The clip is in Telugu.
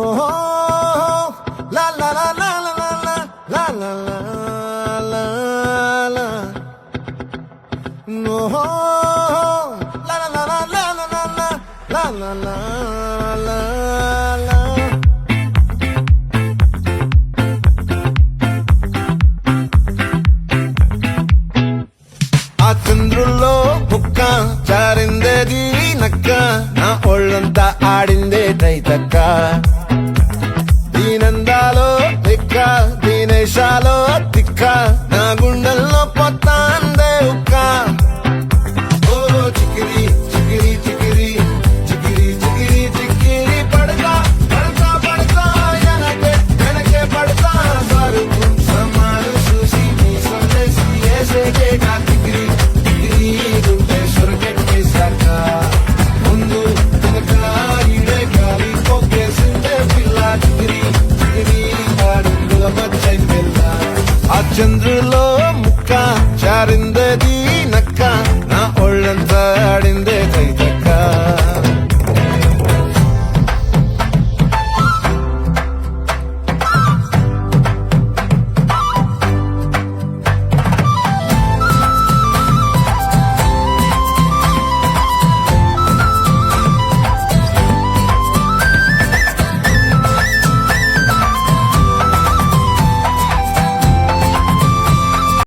ఓహో లా లా లా లా లా లా లా లా లా లా ఓహో లా లా లా లా లా లా లా లా లా లా లా ఆ చంద్రుల్లో బుక్క జారిందేది నక్క నా ఒళ్ళంతా ఆడిందే తైతక్క దీనందాలో దిక్క దీనేశాలో తిక్క నా గుండెల్లో పొత్తాందే ఉక్క ఓ చికిరి చికిరి చికిరి చికిరి చికిరి చికిరి పడతా పడతా పడతా వెనకే వెనకే పడతా సరుకు సమాలు చూసి నీ సందేశి ఏసేకే కా చికిరి చికిరి గుండె సొరకెట్టేశాక ముందు వెనక ఈడే గాలి పోకేసిందే పిల్ల చికిరి చికిరి అడుగుల మధ్య పిల్ల ఆ చంద్రులో ముక్క జారిందేది